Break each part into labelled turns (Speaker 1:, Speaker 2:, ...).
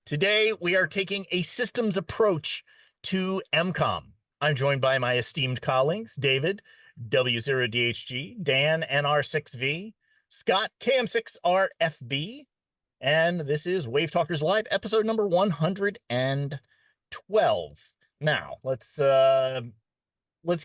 Speaker 1: Today, we are taking a systems approach to EmComm. I'm joined by my esteemed colleagues, David, W0DHG, Dan, NR6V, Scott, KM6RFB, and this is WaveTalkers Live, episode number 112. Now, let's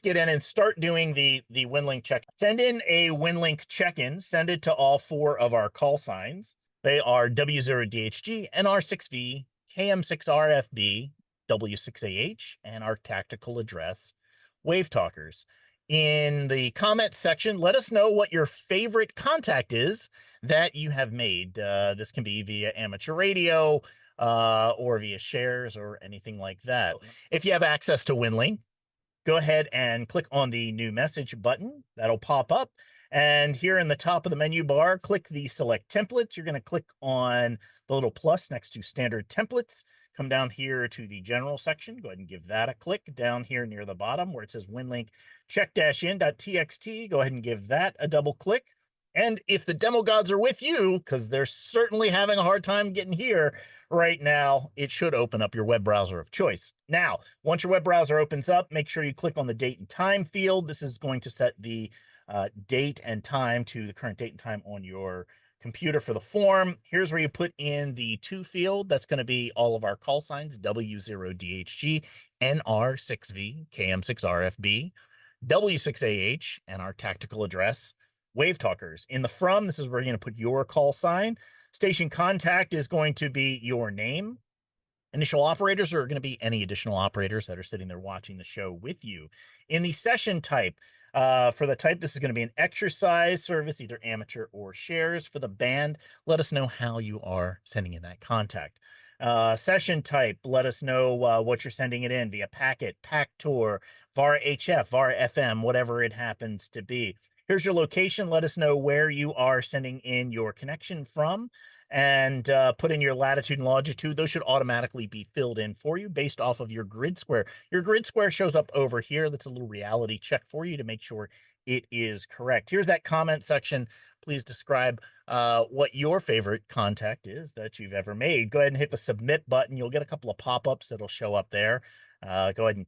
Speaker 1: get in and start doing the Winlink check. Send in a Winlink check-in. Send it to all four of our call signs. They are W0DHG, NR6V, KM6RFB, W6AH, and our tactical address, WaveTalkers. In the comment section, let us know what your favorite contact is that you have made. This can be via amateur radio or via shares or anything like that. If you have access to Winlink, go ahead and click on the new message button. That'll pop up. And here in the top of the menu bar, click the select templates. You're going to click on the little plus next to standard templates. Come down here to the general section. Go ahead and give that a click. Down here near the bottom where it says Winlink check-in.txt, go ahead and give that a double click. And if the demo gods are with you, because they're certainly having a hard time getting here right now, it should open up your web browser of choice. Now, once your web browser opens up, make sure you click on the date and time field. This is going to set the date and time to the current date and time on your computer for the form. Here's where you put in the to field. That's going to be all of our call signs, W0DHG, NR6V, KM6RFB, W6AH, and our tactical address, WaveTalkers. In the from, this is where you're going to put your call sign. Station contact is going to be your name. Initial operators are going to be any additional operators that are sitting there watching the show with you. In the session type, for the type, this is going to be an exercise service, either amateur or shares. For the band, let us know how you are sending in that contact. Session type, let us know what you're sending it in via packet, PAC-TOR, VAR HF, VAR FM, whatever it happens to be. Here's your location. Let us know where you are sending in your connection from, and put in your latitude and longitude. Those should automatically be filled in for you based off of your grid square. Your grid square shows up over here. That's a little reality check for you to make sure it is correct. Here's that comment section. Please describe what your favorite contact is that you've ever made. Go ahead and hit the submit button. You'll get a couple of pop-ups that'll show up there. Go ahead and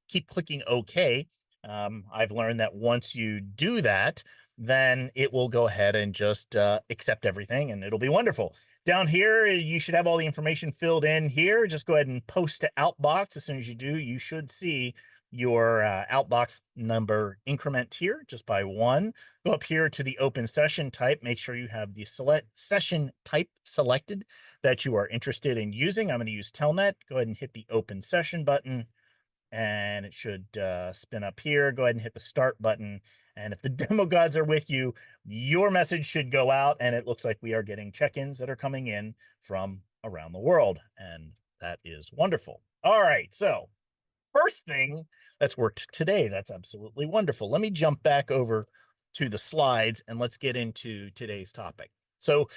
Speaker 1: keep clicking OK. I've learned that once you do that, then it will go ahead and just accept everything, and it'll be wonderful. Down here, you should have all the information filled in here. Just go ahead and post to Outbox. As soon as you do, you should see your Outbox number increment here just by 1. Go up here to the open session type. Make sure you have the select session type selected that you are interested in using. I'm going to use Telnet. Go ahead and hit the open session button, and it should spin up here. Go ahead and hit the start button. And if the demo gods are with you, your message should go out, and it looks like we are getting check-ins that are coming in from around the world, and that is wonderful. All right, so first thing that's worked today, that's absolutely wonderful. Let me jump back over to the slides, and let's get into today's topic. So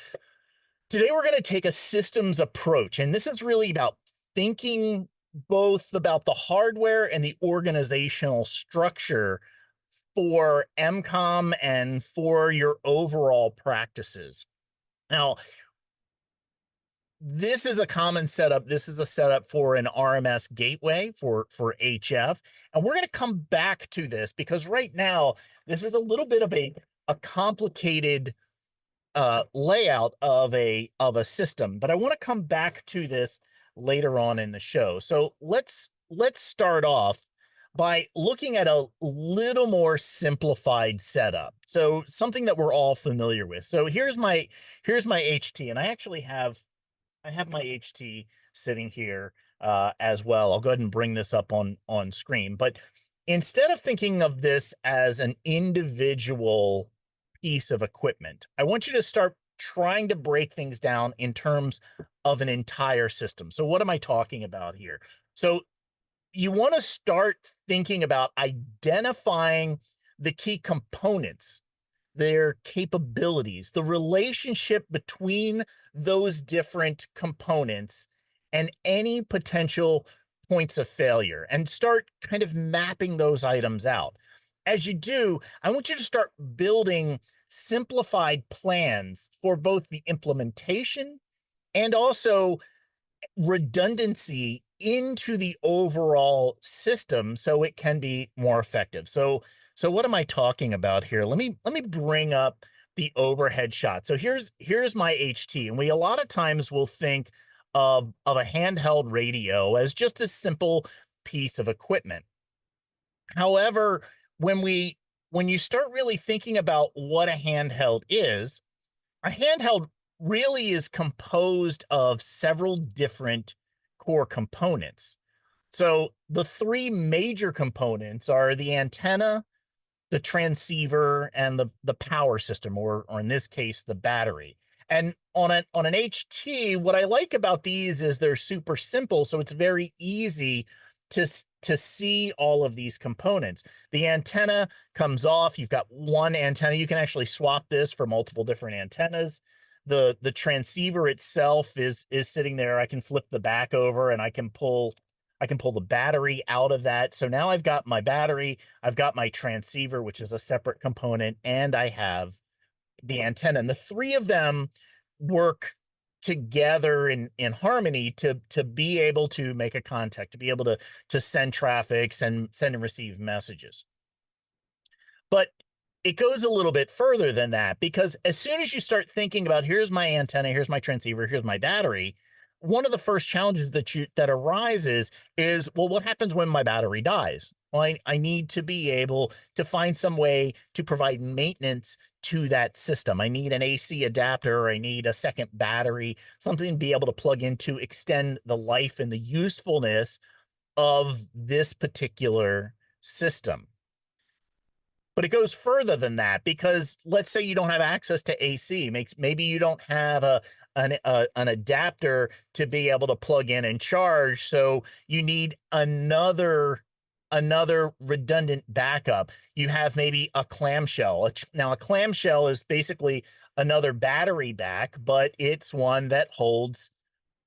Speaker 1: today we're going to take a systems approach, and this is really about thinking both about the hardware and the organizational structure for EmComm and for your overall practices. Now, this is a common setup. This is a setup for an RMS gateway for HF. And we're going to come back to this because right now, this is a little bit of a complicated layout of a system, but I want to come back to this later on in the show. So let's start off by looking at a little more simplified setup. So something that we're all familiar with. So here's my HT, and I actually have my HT sitting here as well. I'll go ahead and bring this up on screen. But instead of thinking of this as an individual piece of equipment, I want you to start trying to break things down in terms of an entire system. So what am I talking about here? So you want to start thinking about identifying the key components, their capabilities, the relationship between those different components, and any potential points of failure, and start kind of mapping those items out. As you do, I want you to start building simplified plans for both the implementation and also redundancy into the overall system so it can be more effective. So what am I talking about here? Let me bring up the overhead shot. So here's my HT, and we a lot of times will think of a handheld radio as just a simple piece of equipment. However, when we when you start really thinking about what a handheld is, a handheld really is composed of several different core components. So the three major components are the antenna, the transceiver, and the power system, or in this case, the battery. And on an HT, what I like about these is they're super simple, so it's very easy to see all of these components. The antenna comes off. You've got one antenna. You can actually swap this for multiple different antennas. The transceiver itself is sitting there. I can flip the back over and I can pull the battery out of that. So now I've got my battery, I've got my transceiver, which is a separate component, and I have the antenna. And the three of them work together in harmony to be able to make a contact, to be able to send traffic, send and receive messages. But it goes a little bit further than that, because as soon as you start thinking about here's my antenna, here's my transceiver, here's my battery, one of the first challenges that arises is, well, what happens when my battery dies? Well, I need to be able to find some way to provide maintenance to that system. I need an AC adapter, I need a second battery, something to be able to plug in to extend the life and the usefulness of this particular system. But it goes further than that, because let's say you don't have access to AC. Maybe you don't have an adapter to be able to plug in and charge, so you need another redundant backup. You have maybe a clamshell. Now, a clamshell is basically another battery back, but it's one that holds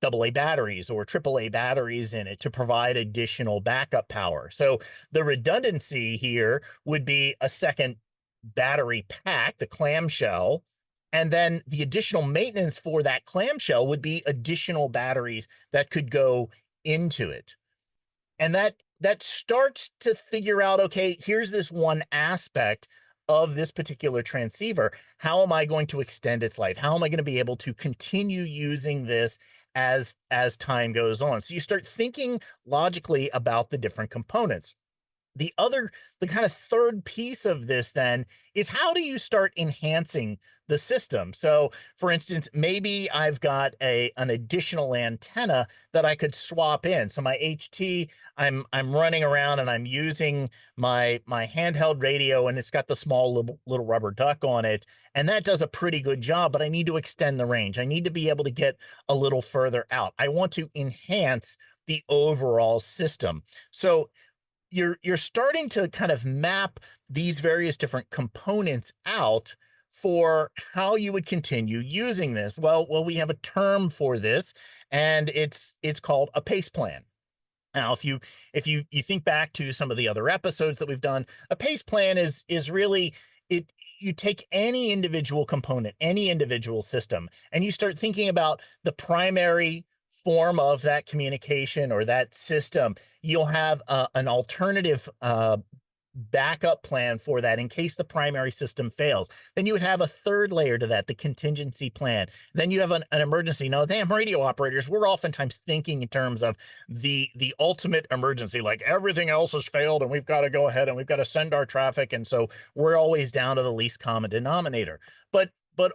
Speaker 1: AA batteries or AAA batteries in it to provide additional backup power. So the redundancy here would be a second battery pack, the clamshell, and then the additional maintenance for that clamshell would be additional batteries that could go into it. And that starts to figure out, okay, here's this one aspect of this particular transceiver. How am I going to extend its life? How am I going to be able to continue using this as time goes on? So you start thinking logically about the different components. The kind of third piece of this then is, how do you start enhancing the system? So for instance, maybe I've got an additional antenna that I could swap in. So my HT, I'm running around and I'm using my handheld radio, and it's got the small little rubber duck on it, and that does a pretty good job, but I need to extend the range. I need to be able to get a little further out. I want to enhance the overall system. So you're starting to kind of map these various different components out for how you would continue using this. Well, we have a term for this, and it's called a pace plan. Now, if you think back to some of the other episodes that we've done, a pace plan is really it. You take any individual component, any individual system, and you start thinking about the primary form of that communication or that system. You'll have an alternative backup plan for that in case the primary system fails. Then you would have a third layer to that, the contingency plan. Then you have an emergency. Now, as AM radio operators, we're oftentimes thinking in terms of the ultimate emergency, like everything else has failed and we've got to go ahead and we've got to send our traffic. And so we're always down to the least common denominator. But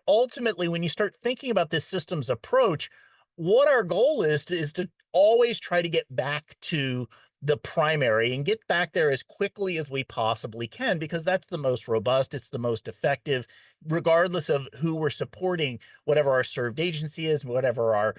Speaker 1: ultimately, when you start thinking about this systems approach, what our goal is to always try to get back to the primary and get back there as quickly as we possibly can, because that's the most robust, it's the most effective, regardless of who we're supporting, whatever our served agency is, whatever our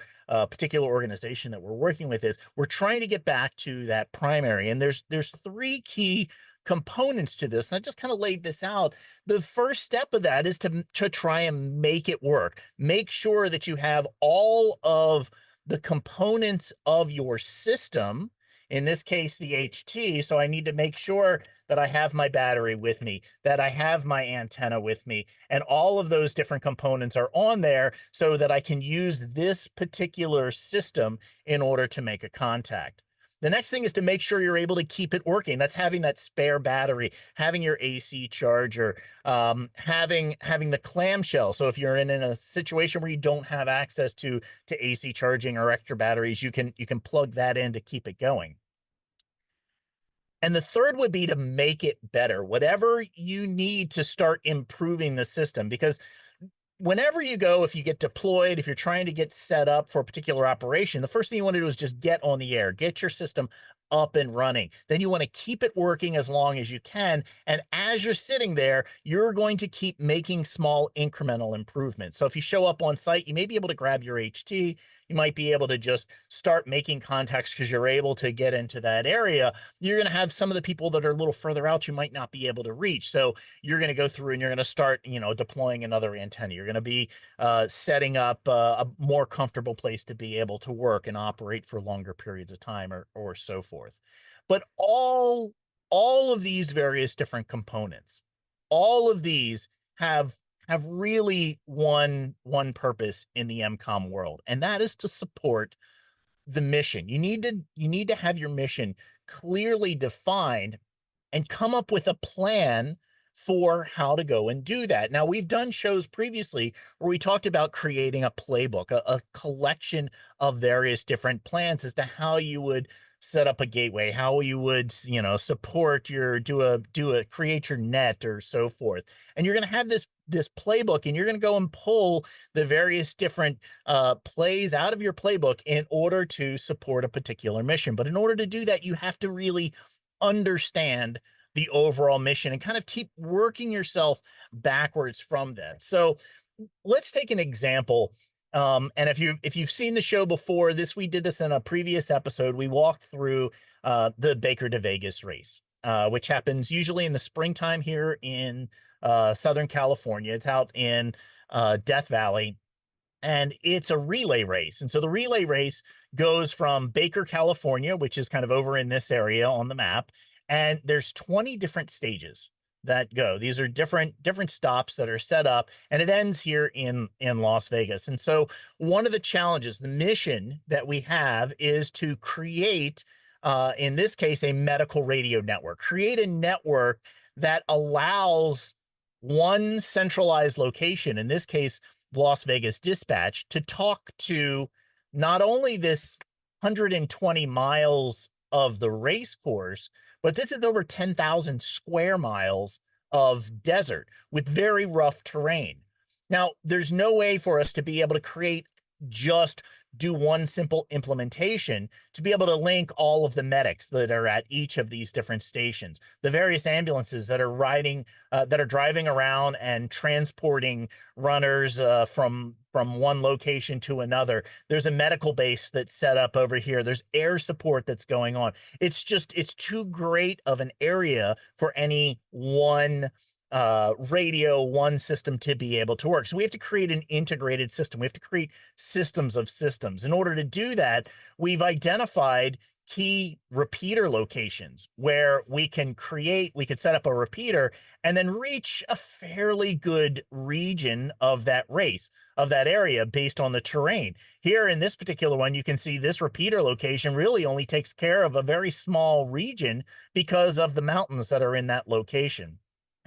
Speaker 1: particular organization that we're working with is. We're trying to get back to that primary, and there's three key components to this, and I just kind of laid this out. The first step of that is to try and make it work. Make sure that you have all of the components of your system in this case, the HT. So I need to make sure that I have my battery with me, that I have my antenna with me, and all of those different components are on there so that I can use this particular system in order to make a contact. The next thing is to make sure you're able to keep it working. That's having that spare battery, having your AC charger, having the clamshell. So if you're in a situation where you don't have access to AC charging or extra batteries, you can plug that in to keep it going. And the third would be to make it better, whatever you need to start improving the system, because whenever you go, if you get deployed, if you're trying to get set up for a particular operation, the first thing you want to do is just get on the air, get your system up and running. Then you want to keep it working as long as you can. And as you're sitting there, you're going to keep making small incremental improvements. So if you show up on site, you may be able to grab your HT. You might be able to just start making contacts because you're able to get into that area. You're going to have some of the people that are a little further out you might not be able to reach. So you're going to go through and you're going to start, deploying another antenna. You're going to be setting up a more comfortable place to be able to work and operate for longer periods of time or so forth. But all of these various different components, all of these have really one purpose in the EmComm world, and that is to support the mission. You need to have your mission clearly defined and come up with a plan for how to go and do that. Now, we've done shows previously where we talked about creating a playbook, a collection of various different plans as to how you would set up a gateway, how you would, support your create your net or so forth. And you're going to have this playbook, and you're going to go and pull the various different plays out of your playbook in order to support a particular mission. But in order to do that, you have to really understand the overall mission and kind of keep working yourself backwards from that. So let's take an example. And if you've seen the show before, we did this in a previous episode. We walked through the Baker to Vegas race, which happens usually in the springtime here in Southern California. It's out in Death Valley, and it's a relay race. And so the relay race goes from Baker, California, which is kind of over in this area on the map, and there's 20 different stages that go. These are different stops that are set up, and it ends here in Las Vegas. And so one of the challenges, the mission that we have, is to create, in this case, a medical radio network. Create a network that allows one centralized location, in this case, Las Vegas Dispatch, to talk to not only this 120 miles of the race course, but this is over 10,000 square miles of desert with very rough terrain. Now, there's no way for us to be able to do one simple implementation to be able to link all of the medics that are at each of these different stations, the various ambulances that are driving around and transporting runners from one location to another. There's a medical base that's set up over here. There's air support that's going on. It's too great of an area for any one one system to be able to work. So we have to create an integrated system. We have to create systems of systems. In order to do that, we've identified key repeater locations where we could set up a repeater and then reach a fairly good region of that area based on the terrain. Here in this particular one, you can see this repeater location really only takes care of a very small region because of the mountains that are in that location.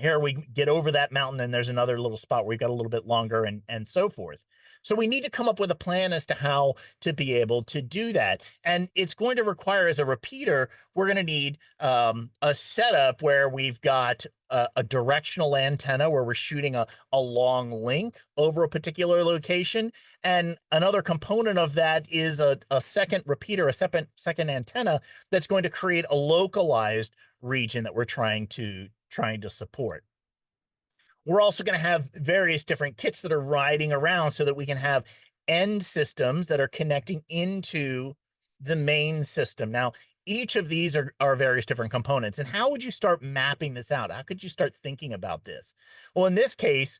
Speaker 1: Here we get over that mountain and there's another little spot where we've got a little bit longer and so forth. So we need to come up with a plan as to how to be able to do that. And it's going to require, as a repeater, we're going to need a setup where we've got a directional antenna where we're shooting a long link over a particular location. And another component of that is a second repeater, a second antenna that's going to create a localized region that we're trying to support. We're also going to have various different kits that are riding around so that we can have end systems that are connecting into the main system. Now, each of these are various different components. And how would you start mapping this out? How could you start thinking about this? Well, in this case,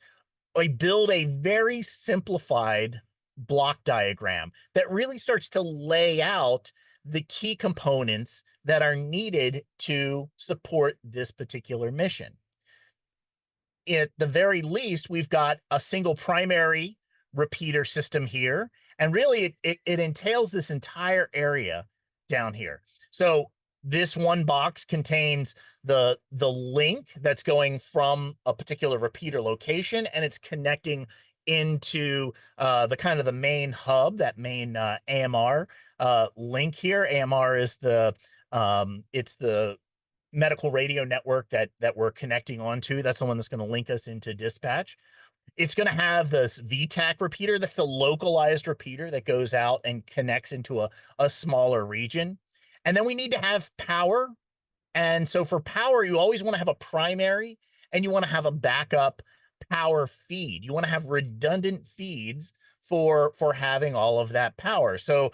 Speaker 1: I build a very simplified block diagram that really starts to lay out the key components that are needed to support this particular mission. At the very least, we've got a single primary repeater system here, and really it entails this entire area down here. So this one box contains the link that's going from a particular repeater location, and it's connecting into the kind of the main hub, that main AMR link here. AMR is the it's the medical radio network that we're connecting onto. That's the one that's going to link us into dispatch. It's going to have this VTAC repeater. That's the localized repeater that goes out and connects into a smaller region. And then we need to have power. And so for power, you always want to have a primary and you want to have a backup power feed. You want to have redundant feeds for having all of that power. So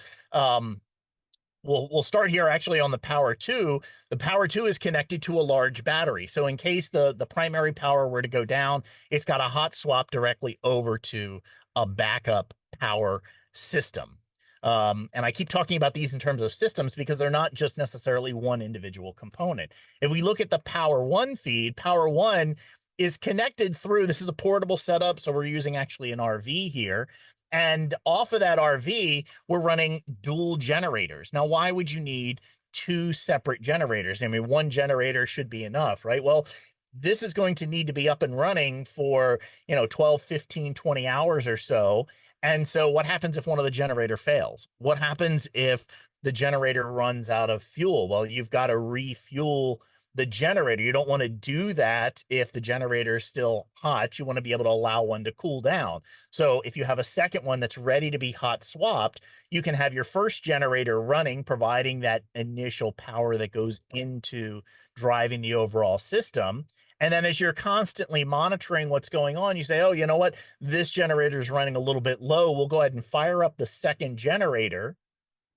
Speaker 1: we'll start here actually on the Power 2. The Power 2 is connected to a large battery. So in case the primary power were to go down, it's got a hot swap directly over to a backup power system. And I keep talking about these in terms of systems because they're not just necessarily one individual component. If we look at the Power 1 feed, Power 1 is connected through, this is a portable setup, so we're using actually an RV here. And off of that RV, we're running dual generators. Now, why would you need two separate generators? I mean, one generator should be enough, right? Well, this is going to need to be up and running for, 12, 15, 20 hours or so. And so what happens if one of the generator fails? What happens if the generator runs out of fuel? Well, you've got to refuel the generator. You don't want to do that if the generator is still hot. You want to be able to allow one to cool down. So if you have a second one that's ready to be hot swapped, you can have your first generator running, providing that initial power that goes into driving the overall system. And then as you're constantly monitoring what's going on, you say, oh, you know what? This generator is running a little bit low. We'll go ahead and fire up the second generator.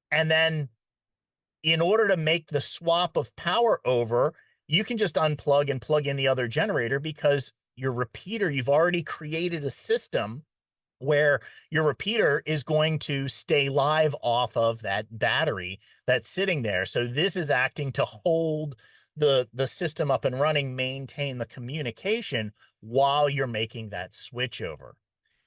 Speaker 1: And then in order to make the swap of power over, you can just unplug and plug in the other generator because your repeater, you've already created a system where your repeater is going to stay live off of that battery that's sitting there. So this is acting to hold the system up and running, maintain the communication while you're making that switch over.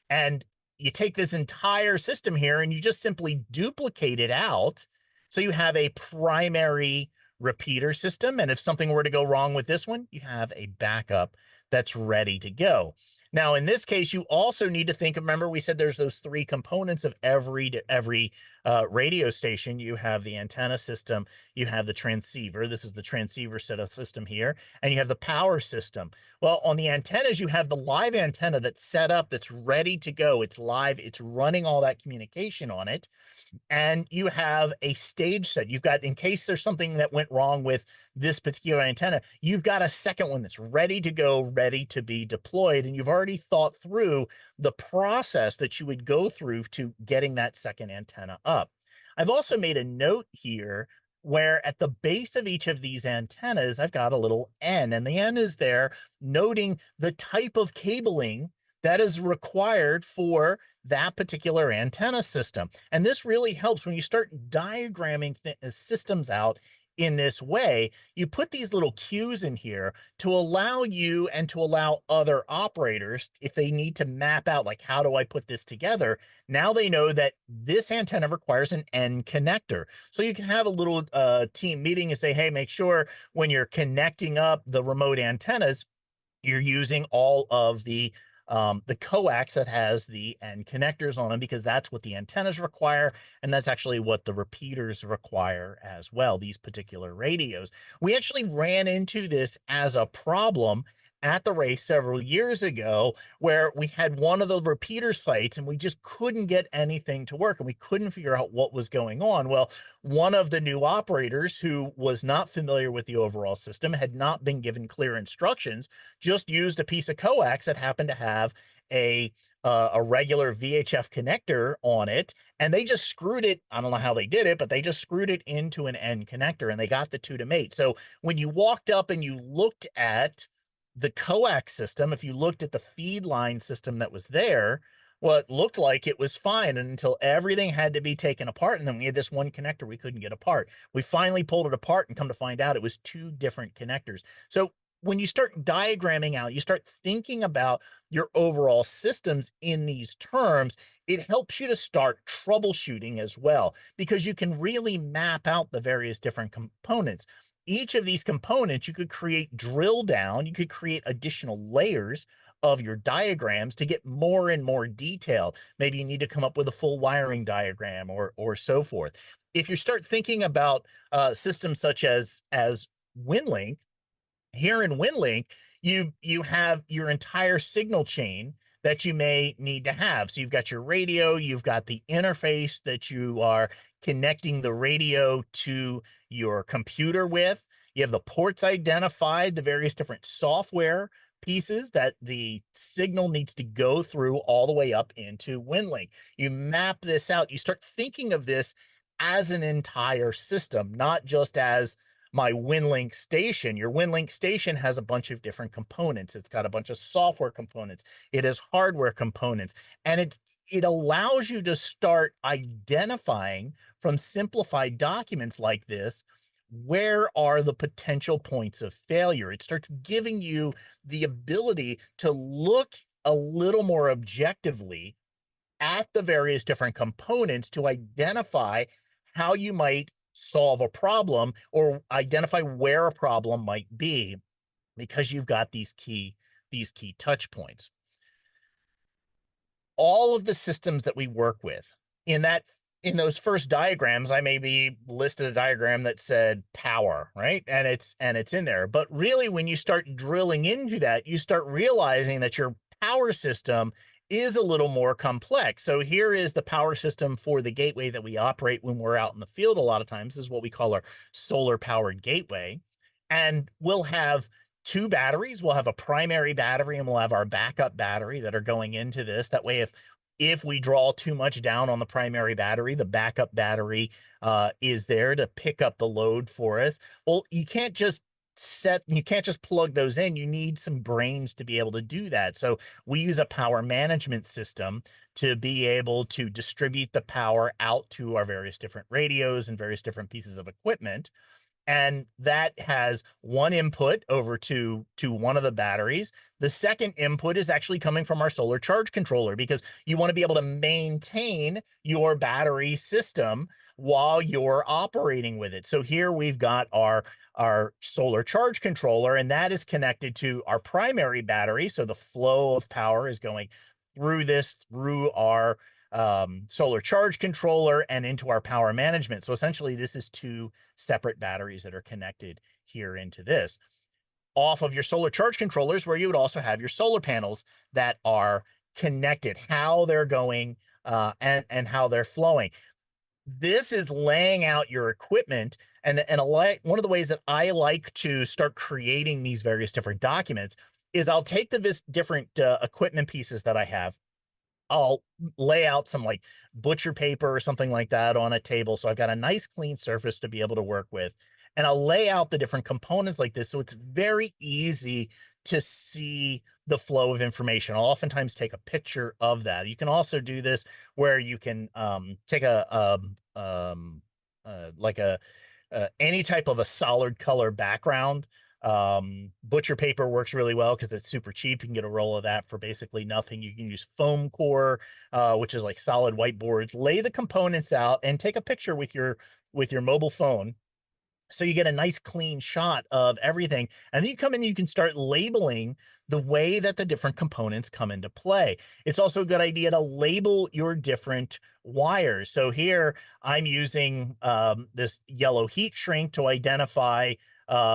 Speaker 1: And you take this entire system here and you just simply duplicate it out. So you have a primary repeater system. And if something were to go wrong with this one, you have a backup that's ready to go. Now, in this case, you also need to think, remember, we said there's those three components of every radio station. You have the antenna system, you have the transceiver. This is the transceiver set of system here, and you have the power system. Well, on the antennas, you have the live antenna that's set up, that's ready to go. It's live, it's running all that communication on it. And you have a stage set. You've got, in case there's something that went wrong with this particular antenna, you've got a second one that's ready to go, ready to be deployed. And you've already thought through the process that you would go through to getting that second antenna up. I've also made a note here where at the base of each of these antennas, I've got a little N, and the N is there noting the type of cabling that is required for that particular antenna system. And this really helps when you start diagramming systems out in this way. You put these little cues in here to allow you and to allow other operators, if they need to map out, like, how do I put this together? Now they know that this antenna requires an N connector. So you can have a little team meeting and say, hey, make sure when you're connecting up the remote antennas, you're using all of the coax that has the N connectors on them, because that's what the antennas require, and that's actually what the repeaters require as well, these particular radios. We actually ran into this as a problem at the race several years ago, where we had one of the repeater sites and we just couldn't get anything to work and we couldn't figure out what was going on. Well, one of the new operators, who was not familiar with the overall system, had not been given clear instructions, just used a piece of coax that happened to have a regular VHF connector on it, and they just screwed it. I don't know how they did it, but they just screwed it into an N connector, and they got the two to mate. So when you walked up and you looked at the coax system, if you looked at the feed line system that was there, Well, it looked like it was fine until everything had to be taken apart, and then we had this one connector we couldn't get apart. We finally pulled it apart and come to find out it was two different connectors. So when you start diagramming out, you start thinking about your overall systems in these terms, it helps you to start troubleshooting as well, because you can really map out the various different components. Each of these components, you could create drill down, you could create additional layers of your diagrams to get more and more detail. Maybe you need to come up with a full wiring diagram or so forth. If you start thinking about systems such as Winlink, here in Winlink, you have your entire signal chain that you may need to have. So you've got your radio, you've got the interface that you are connecting the radio to your computer with. You have the ports identified, the various different software pieces that the signal needs to go through all the way up into Winlink. You map this out. You start thinking of this as an entire system, not just as my Winlink station. Your Winlink station has a bunch of different components. It's got a bunch of software components. It has hardware components, and it allows you to start identifying from simplified documents like this, where are the potential points of failure. It starts giving you the ability to look a little more objectively at the various different components to identify how you might solve a problem or identify where a problem might be, because you've got these key touch points. All of the systems that we work with in those first diagrams, I maybe listed a diagram that said power, right? And it's in there. But really, when you start drilling into that, you start realizing that your power system is a little more complex. So here is the power system for the gateway that we operate when we're out in the field. A lot of times this is what we call our solar powered gateway. And we'll have two batteries. We'll have a primary battery and we'll have our backup battery that are going into this. That way, if we draw too much down on the primary battery, the backup battery is there to pick up the load for us. Well, you can't just plug those in. You need some brains to be able to do that. So we use a power management system to be able to distribute the power out to our various different radios and various different pieces of equipment. And that has one input over to one of the batteries. The second input is actually coming from our solar charge controller, because you want to be able to maintain your battery system while you're operating with it. So here we've got our solar charge controller, and that is connected to our primary battery. So the flow of power is going through our solar charge controller and into our power management. So essentially, this is two separate batteries that are connected here into this. Off of your solar charge controllers, where you would also have your solar panels that are connected, how they're going and how they're flowing. This is laying out your equipment, and one of the ways that I like to start creating these various different documents is I'll take the different equipment pieces that I have. I'll lay out some like butcher paper or something like that on a table, so I've got a nice clean surface to be able to work with. And I'll lay out the different components like this, so it's very easy to see the flow of information. I'll oftentimes take a picture of that. You can also do this where you can take like any type of a solid color background. Butcher paper works really well because it's super cheap. You can get a roll of that for basically nothing. You can use foam core, which is like solid whiteboards. Lay the components out and take a picture with your mobile phone, so you get a nice clean shot of everything. And then you come in and you can start labeling the way that the different components come into play. It's also a good idea to label your different wires. So here I'm using this yellow heat shrink to identify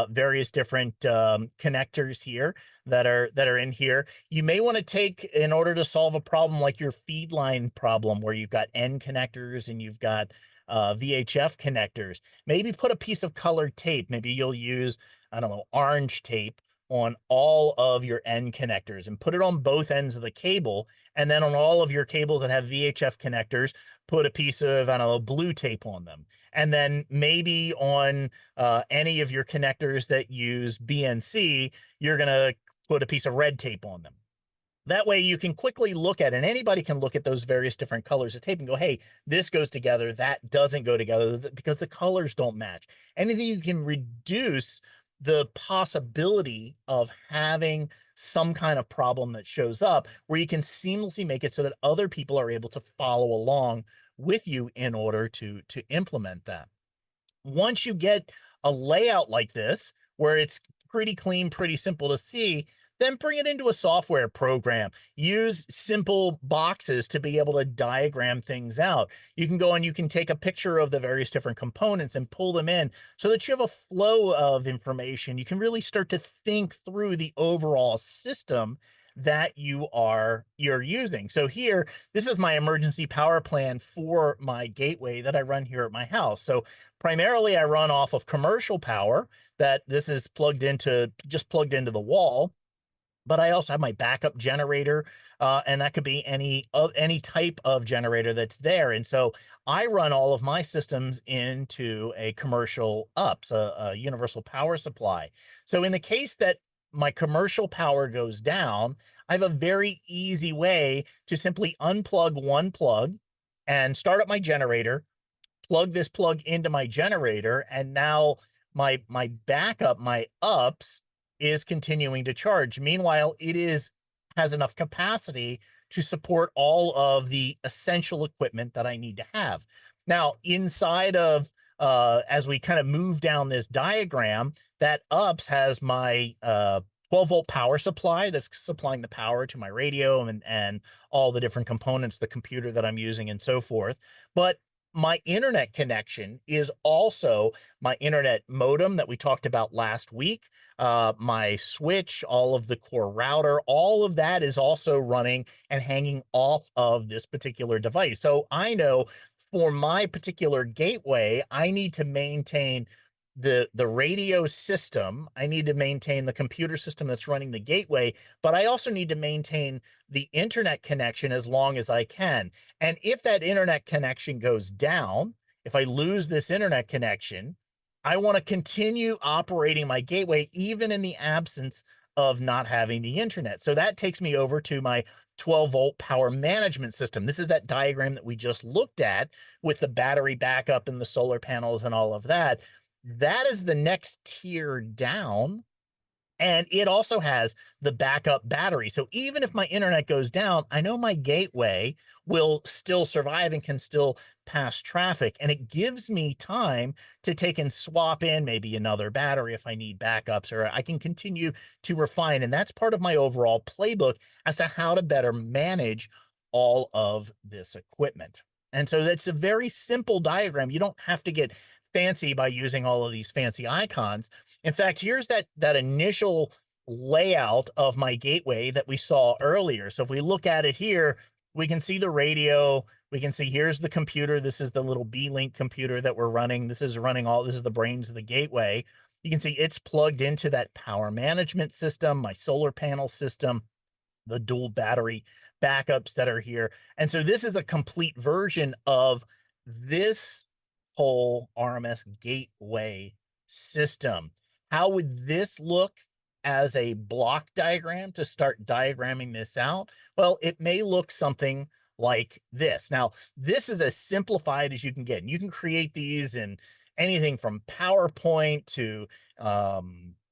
Speaker 1: various different connectors here that are in here. You may want to take, in order to solve a problem like your feed line problem, where you've got N connectors and you've got VHF connectors, maybe put a piece of colored tape. Maybe you'll use, I don't know, orange tape on all of your N connectors and put it on both ends of the cable. And then on all of your cables that have VHF connectors, put a piece of, I don't know, blue tape on them. And then maybe on any of your connectors that use BNC, you're going to put a piece of red tape on them. That way you can quickly look at, and anybody can look at those various different colors of tape and go, hey, this goes together, that doesn't go together, because the colors don't match. Anything you can reduce the possibility of having some kind of problem that shows up, where you can seamlessly make it so that other people are able to follow along with you in order to implement that. Once you get a layout like this, where it's pretty clean, pretty simple to see, then bring it into a software program. Use simple boxes to be able to diagram things out. You can go and you can take a picture of the various different components and pull them in so that you have a flow of information. You can really start to think through the overall system that you're using. So here, this is my emergency power plan for my gateway that I run here at my house. So primarily I run off of commercial power that this is just plugged into the wall. But I also have my backup generator, and that could be any type of generator that's there. And so I run all of my systems into a commercial UPS, a universal power supply. So in the case that my commercial power goes down, I have a very easy way to simply unplug one plug and start up my generator, plug this plug into my generator, and now my backup, my UPS, is continuing to charge. Meanwhile, has enough capacity to support all of the essential equipment that I need to have. Now, inside of as we kind of move down this diagram, that UPS has my 12-volt power supply that's supplying the power to my radio and all the different components, the computer that I'm using and so forth. But my internet connection is also my internet modem that we talked about last week, my switch, all of the core router, all of that is also running and hanging off of this particular device. So I know for my particular gateway, I need to maintain the radio system. I need to maintain the computer system that's running the gateway, but I also need to maintain the internet connection as long as I can. And if that internet connection goes down, if I lose this internet connection, I want to continue operating my gateway even in the absence of not having the internet. So that takes me over to my 12-volt power management system. This is that diagram that we just looked at with the battery backup and the solar panels and all of that. That is the next tier down, and it also has the backup battery. So even if my internet goes down, I know my gateway will still survive and can still pass traffic. And it gives me time to take and swap in maybe another battery if I need backups, or I can continue to refine. And that's part of my overall playbook as to how to better manage all of this equipment. And so that's a very simple diagram. You don't have to get fancy by using all of these fancy icons. In fact, here's that initial layout of my gateway that we saw earlier. So if we look at it here, we can see the radio. We can see here's the computer. This is the little B-Link computer that we're running. This is the brains of the gateway. You can see it's plugged into that power management system, my solar panel system, the dual battery backups that are here. And so this is a complete version of this whole RMS gateway system. How would this look as a block diagram to start diagramming this out? Well, it may look something like this. Now, this is as simplified as you can get. And you can create these in anything from PowerPoint to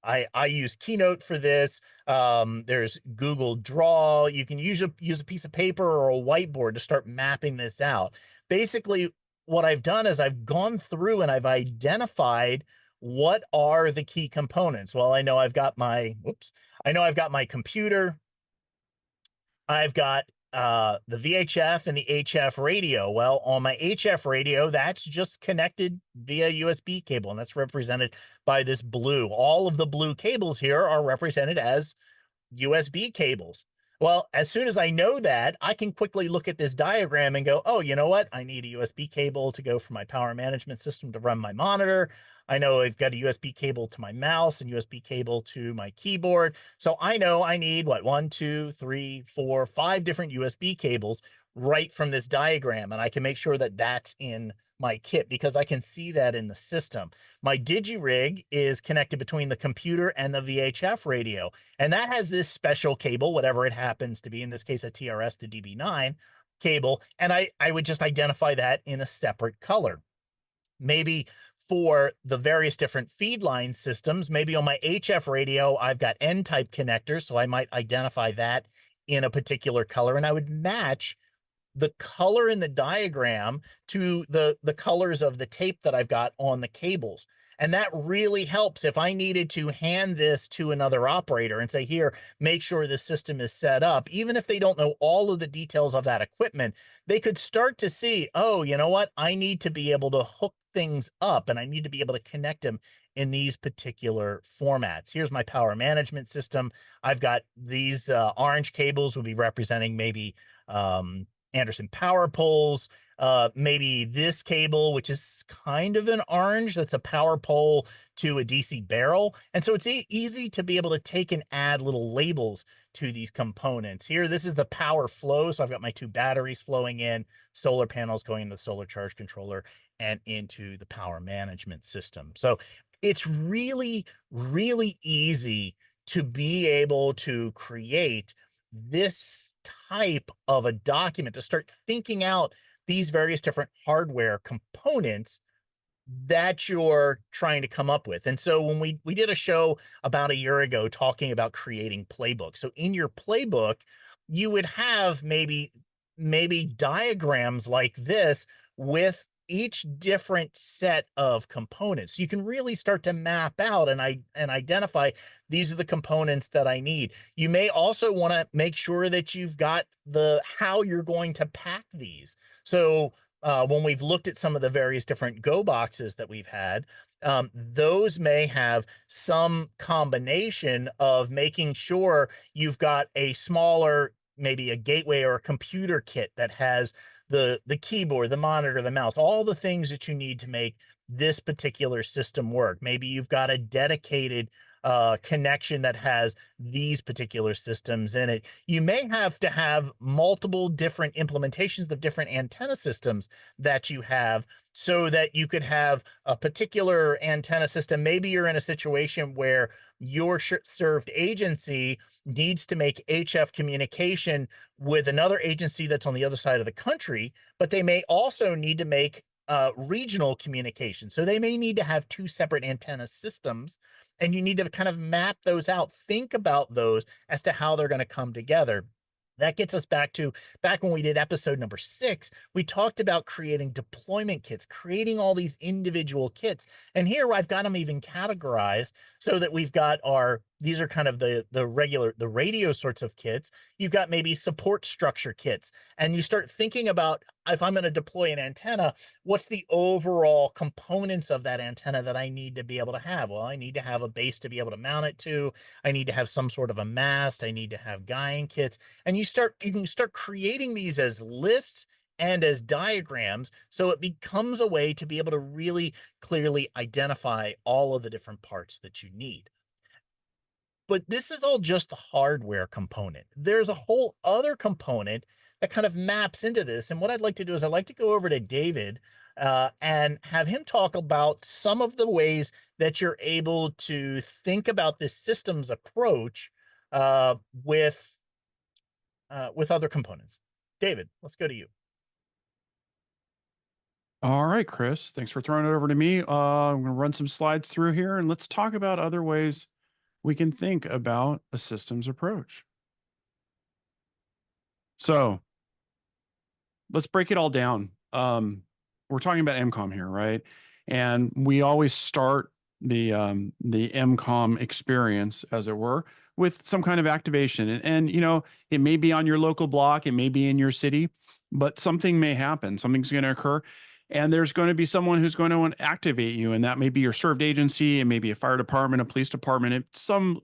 Speaker 1: I use Keynote for this. There's Google Draw. You can use a piece of paper or a whiteboard to start mapping this out. Basically, what I've done is I've gone through and I've identified what are the key components. Well, I know I've got my computer. I've got the VHF and the HF radio. Well, on my HF radio, that's just connected via USB cable, and that's represented by this blue. All of the blue cables here are represented as USB cables. Well, as soon as I know that, I can quickly look at this diagram and go, oh, you know what? I need a USB cable to go from my power management system to run my monitor. I know I've got a USB cable to my mouse and USB cable to my keyboard. So I know I need what, 1, 2, 3, 4, 5 different USB cables right from this diagram. And I can make sure that that's in my kit because I can see that in the system. My DigiRig is connected between the computer and the VHF radio, and that has this special cable, whatever it happens to be, in this case, a TRS to DB9 cable, and I would just identify that in a separate color. Maybe for the various different feed line systems, maybe on my HF radio, I've got N-type connectors, so I might identify that in a particular color, and I would match the color in the diagram to the colors of the tape that I've got on the cables. And that really helps if I needed to hand this to another operator and say, here, make sure the system is set up. Even if they don't know all of the details of that equipment, they could start to see, oh, you know what? I need to be able to hook things up and I need to be able to connect them in these particular formats. Here's my power management system. I've got these orange cables will be representing maybe Anderson power poles, maybe this cable, which is kind of an orange, that's a power pole to a DC barrel. And so it's easy to be able to take and add little labels to these components. Here, this is the power flow. So I've got my 2 batteries flowing in, solar panels going into the solar charge controller and into the power management system. So it's really, really easy to be able to create this type of a document, to start thinking out these various different hardware components that you're trying to come up with. And so when we did a show about a year ago talking about creating playbooks. So in your playbook, you would have maybe diagrams like this with each different set of components. You can really start to map out and identify these are the components that I need. You may also want to make sure that you've got how you're going to pack these. So when we've looked at some of the various different Go boxes that we've had, those may have some combination of making sure you've got a smaller, maybe a gateway or a computer kit that has the keyboard, the monitor, the mouse, all the things that you need to make this particular system work. Maybe you've got a dedicated connection that has these particular systems in it. You may have to have multiple different implementations of different antenna systems that you have so that you could have a particular antenna system. Maybe you're in a situation where your served agency needs to make HF communication with another agency that's on the other side of the country, but they may also need to make regional communication. So they may need to have 2 separate antenna systems, and you need to kind of map those out. Think about those as to how they're going to come together. That gets us back when we did episode number 6, we talked about creating deployment kits, creating all these individual kits. And here I've got them even categorized so that we've got these are kind of the radio sorts of kits. You've got maybe support structure kits, and you start thinking about, if I'm going to deploy an antenna, what's the overall components of that antenna that I need to be able to have? Well, I need to have a base to be able to mount it to. I need to have some sort of a mast. I need to have guying kits. And you can start creating these as lists and as diagrams, so it becomes a way to be able to really clearly identify all of the different parts that you need. But this is all just the hardware component. There's a whole other component that kind of maps into this. And what I'd like to do is I'd like to go over to David and have him talk about some of the ways that you're able to think about this systems approach with other components. David, let's go to you.
Speaker 2: All right, Chris, thanks for throwing it over to me. I'm going to run some slides through here and let's talk about other ways we can think about a systems approach. So let's break it all down. We're talking about EmComm here, right? And we always start the EmComm experience, as it were, with some kind of activation. And you know, it may be on your local block, it may be in your city, but something may happen. Something's going to occur. And there's going to be someone who's going to activate you. And that may be your served agency. It may be a fire department, a police department. Some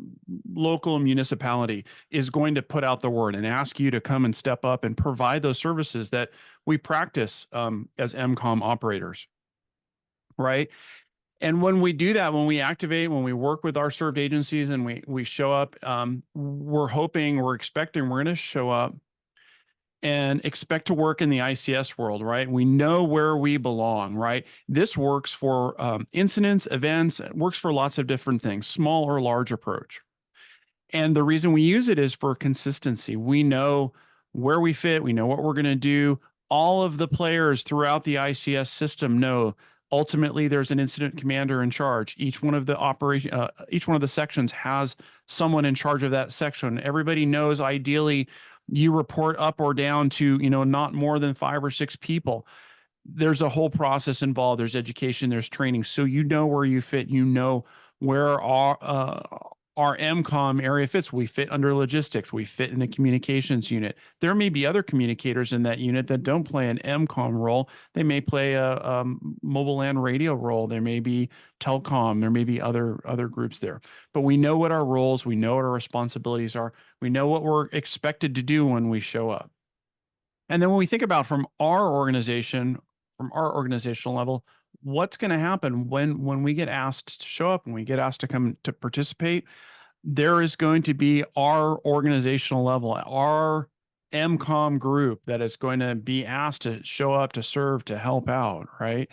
Speaker 2: local municipality is going to put out the word and ask you to come and step up and provide those services that we practice as EmComm operators, right? And when we do that, when we activate, when we work with our served agencies and we show up, we're hoping, we're expecting we're going to show up and expect to work in the ICS world, right? We know where we belong, right? This works for incidents, events, it works for lots of different things, small or large approach. And the reason we use it is for consistency. We know where we fit, we know what we're going to do. All of the players throughout the ICS system know ultimately there's an incident commander in charge. Each one of the sections has someone in charge of that section. Everybody knows ideally you report up or down to, not more than 5 or 6 people. There's a whole process involved. There's education, there's training. So you know where you fit, where our EmComm area fits. We fit under logistics. We fit in the communications unit. There may be other communicators in that unit that don't play an EmComm role. They may play a mobile LAN radio role. There may be telecom. There may be other groups there. But we know what our roles, we know what our responsibilities are. We know what we're expected to do when we show up. And then when we think about from our organizational level, what's going to happen when we get asked to show up, when we get asked to come to participate, there is going to be our organizational level, our EmComm group that is going to be asked to show up, to serve, to help out, right?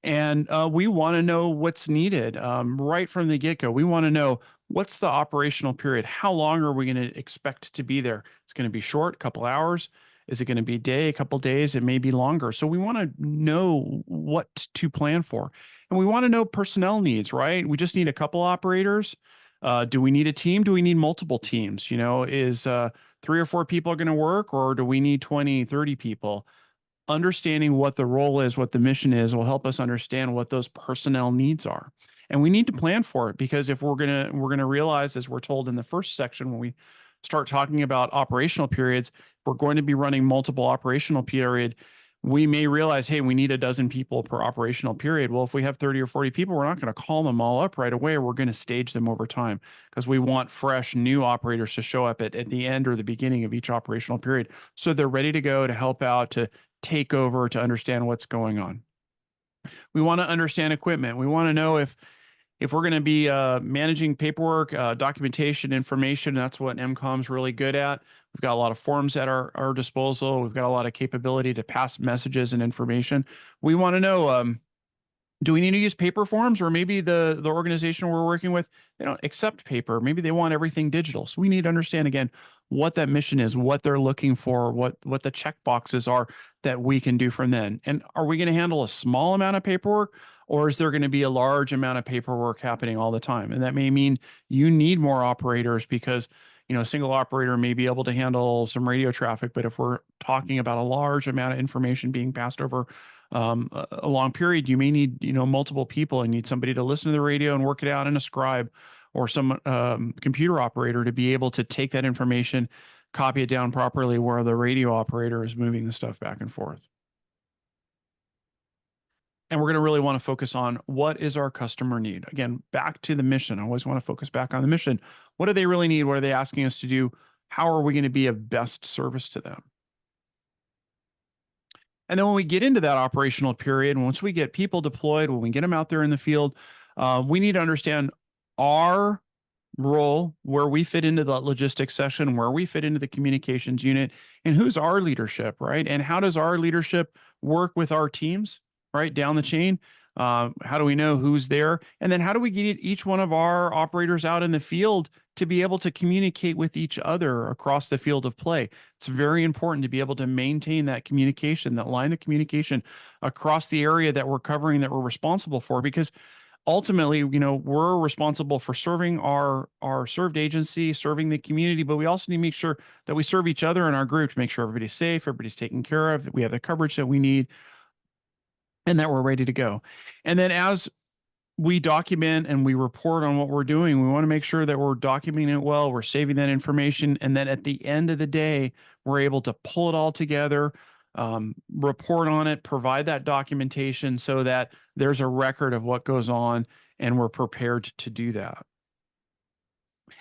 Speaker 2: And we want to know what's needed right from the get-go. We want to know what's the operational period. How long are we going to expect to be there? It's going to be short, a couple hours. Is it going to be a day, a couple days? It may be longer. So we want to know what to plan for. And we want to know personnel needs, right? We just need a couple operators. Do we need a team? Do we need multiple teams? Is 3 or 4 people going to work, or do we need 20, 30 people? Understanding what the role is, what the mission is, will help us understand what those personnel needs are. And we need to plan for it, because if we're gonna realize, as we're told in the first section, when we start talking about operational periods, we're going to be running multiple operational period. We may realize, hey, we need a dozen people per operational period. Well, if we have 30 or 40 people, we're not going to call them all up right away. We're going to stage them over time, because we want fresh new operators to show up at the end or the beginning of each operational period, so they're ready to go, to help out, to take over, to understand what's going on. We want to understand equipment. We want to know if we're going to be managing paperwork, documentation, information. That's what EmComm's really good at. We've got a lot of forms at our disposal. We've got a lot of capability to pass messages and information. We want to know, do we need to use paper forms, or maybe the organization we're working with, they don't accept paper. Maybe they want everything digital. So we need to understand, again, what that mission is, what they're looking for, what the check boxes are that we can do from then. And are we going to handle a small amount of paperwork, or is there going to be a large amount of paperwork happening all the time? And that may mean you need more operators, because a single operator may be able to handle some radio traffic. But if we're talking about a large amount of information being passed over a long period, you may need multiple people, and need somebody to listen to the radio and work it out in a scribe, or some computer operator to be able to take that information, copy it down properly, where the radio operator is moving the stuff back and forth. And we're going to really want to focus on, what is our customer need? Again, back to the mission. I always want to focus back on the mission. What do they really need? What are they asking us to do? How are we going to be of best service to them? And then when we get into that operational period, once we get people deployed, when we get them out there in the field, we need to understand our role, where we fit into the logistics session, where we fit into the communications unit, and who's our leadership, right? And how does our leadership work with our teams, right, down the chain? How do we know who's there? And then how do we get each one of our operators out in the field to be able to communicate with each other across the field of play? It's very important to be able to maintain that communication, that line of communication across the area that we're covering, that we're responsible for, because ultimately, we're responsible for serving our served agency, serving the community, but we also need to make sure that we serve each other in our group, to make sure everybody's safe, everybody's taken care of, that we have the coverage that we need, and that we're ready to go. And then as we document and we report on what we're doing, we want to make sure that we're documenting it well, we're saving that information, and then at the end of the day, we're able to pull it all together, report on it, provide that documentation, so that there's a record of what goes on, and we're prepared to do that.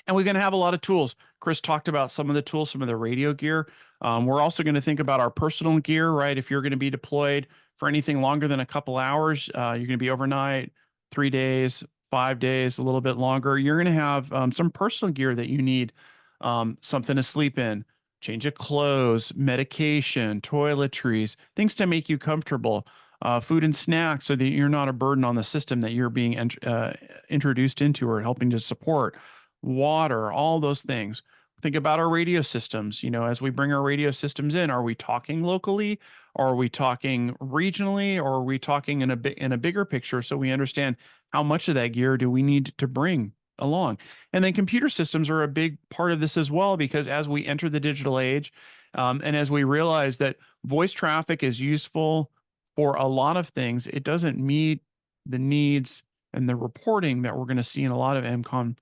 Speaker 2: And we're going to have a lot of tools. Chris talked about some of the tools, some of the radio gear. We're also going to think about our personal gear, right? If you're going to be deployed for anything longer than a couple hours, you're going to be overnight, 3 days, 5 days, a little bit longer. You're going to have some personal gear that you need, something to sleep in, change of clothes, medication, toiletries, things to make you comfortable, food and snacks so that you're not a burden on the system that you're being introduced into or helping to support, water, all those things. Think about our radio systems. You know, as we bring our radio systems in, are we talking locally? Or are we talking regionally? Or are we talking in a bigger picture so we understand how much of that gear do we need to bring along? And then computer systems are a big part of this as well, because as we enter the digital age, and as we realize that voice traffic is useful for a lot of things, it doesn't meet the needs and the reporting that we're going to see in a lot of EmComm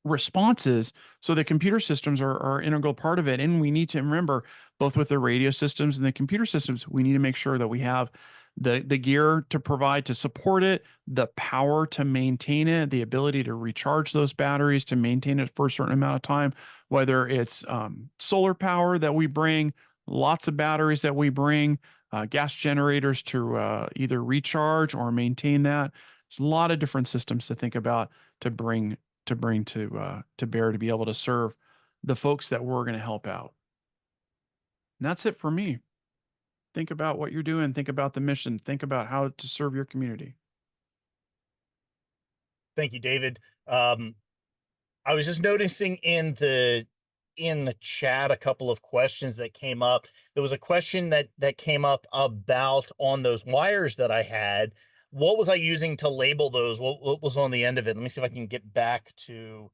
Speaker 2: responses. So the computer systems are an integral part of it. And we need to remember, both with the radio systems and the computer systems, we need to make sure that we have the gear to provide to support it, the power to maintain it, the ability to recharge those batteries to maintain it for a certain amount of time, whether it's solar power that we bring, lots of batteries that we bring, gas generators to either recharge or maintain that. There's a lot of different systems to think about to bring to bear to be able to serve the folks that we're going to help out. And that's it for me. Think about what you're doing. Think about the mission. Think about how to serve your community.
Speaker 1: Thank you, David. I was just noticing in the chat a couple of questions that came up. There was a question that came up about on those wires that I had. What was I using to label those? What was on the end of it? Let me see if I can get back to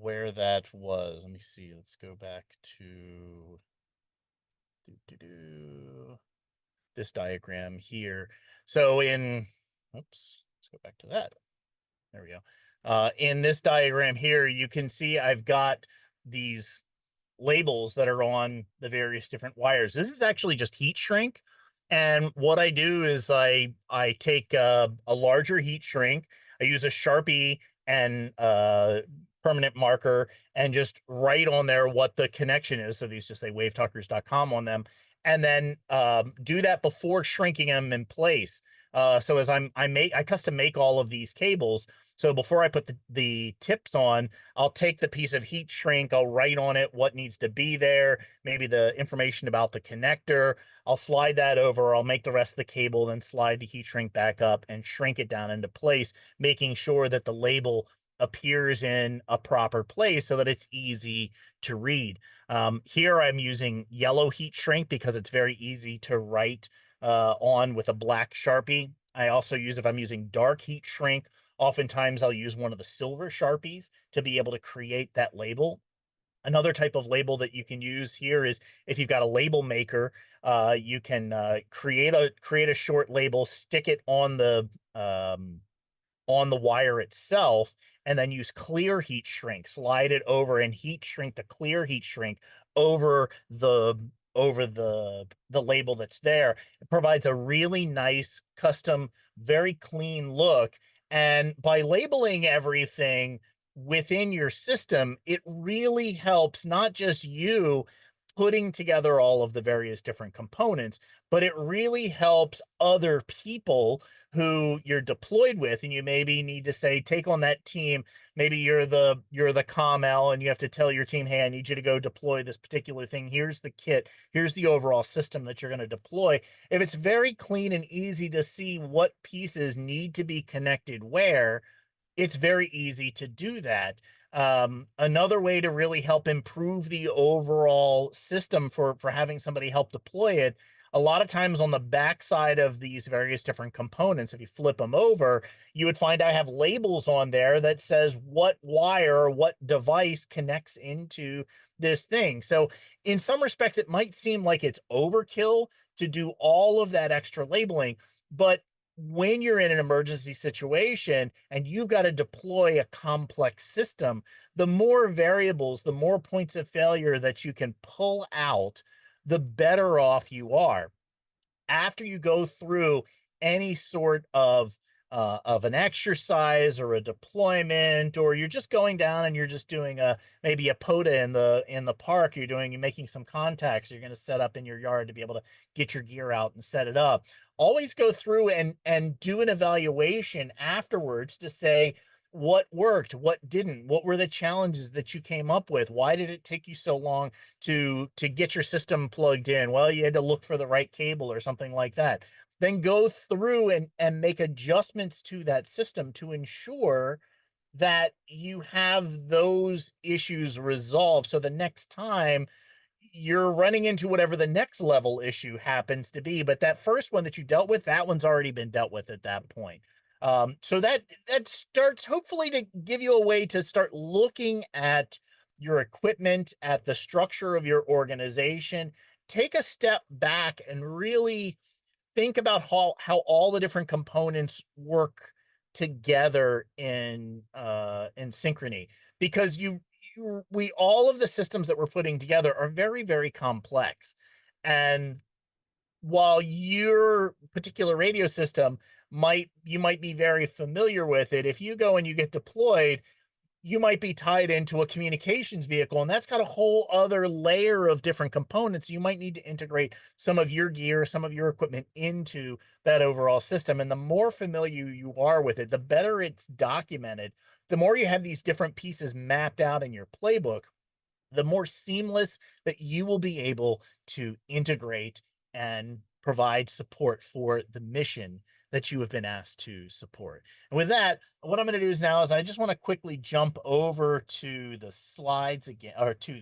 Speaker 1: where that was. Let me see. Let's go back to this diagram here. So oops, let's go back to that. There we go. In this diagram here, you can see I've got these labels that are on the various different wires. This is actually just heat shrink. And what I do is I take a larger heat shrink. I use a Sharpie and permanent marker and just write on there what the connection is. So these just say wavetalkers.com on them. And then do that before shrinking them in place. So as I custom make all of these cables. So before I put the tips on, I'll take the piece of heat shrink, I'll write on it what needs to be there, maybe the information about the connector. I'll slide that over, I'll make the rest of the cable, then slide the heat shrink back up and shrink it down into place, making sure that the label appears in a proper place so that it's easy to read. Here I'm using yellow heat shrink because it's very easy to write on with a black Sharpie. I also use, if I'm using dark heat shrink, oftentimes I'll use one of the silver Sharpies to be able to create that label. Another type of label that you can use here is if you've got a label maker, you can create a short label, stick it on the wire itself, and then use clear heat shrink, slide it over and heat shrink the clear heat shrink over the label that's there. It provides a really nice, custom, very clean look. And by labeling everything within your system, it really helps not just you putting together all of the various different components, but it really helps other people who you're deployed with, and you maybe need to say, take on that team. Maybe you're the COML and you have to tell your team, hey, I need you to go deploy this particular thing. Here's the kit. Here's the overall system that you're going to deploy. If it's very clean and easy to see what pieces need to be connected where, it's very easy to do that. Another way to really help improve the overall system for having somebody help deploy it, a lot of times on the backside of these various different components, if you flip them over, you would find I have labels on there that says what wire or what device connects into this thing. So in some respects, it might seem like it's overkill to do all of that extra labeling, but when you're in an emergency situation and you've got to deploy a complex system, the more variables, the more points of failure that you can pull out, the better off you are. After you go through any sort of an exercise or a deployment, or you're just going down and you're just doing maybe a POTA in the park, you're making some contacts, you're going to set up in your yard to be able to get your gear out and set it up. Always go through and do an evaluation afterwards to say, what worked, what didn't, what were the challenges that you came up with, why did it take you so long to get your system plugged in? Well, you had to look for the right cable or something like that. Then go through and make adjustments to that system to ensure that you have those issues resolved, so the next time you're running into whatever the next level issue happens to be, but that first one that you dealt with, that one's already been dealt with at that point. So that starts hopefully to give you a way to start looking at your equipment, at the structure of your organization, take a step back and really think about how all the different components work together in synchrony, because we all of the systems that we're putting together are very, very complex. And while your particular radio system might be very familiar with it, if you go and you get deployed, you might be tied into a communications vehicle, and that's got a whole other layer of different components. You might need to integrate some of your gear, some of your equipment into that overall system. And the more familiar you are with it, the better it's documented. The more you have these different pieces mapped out in your playbook, the more seamless that you will be able to integrate and provide support for the mission that you have been asked to support. And with that, what I'm going to do is now is I just want to quickly jump over to the slides again, or to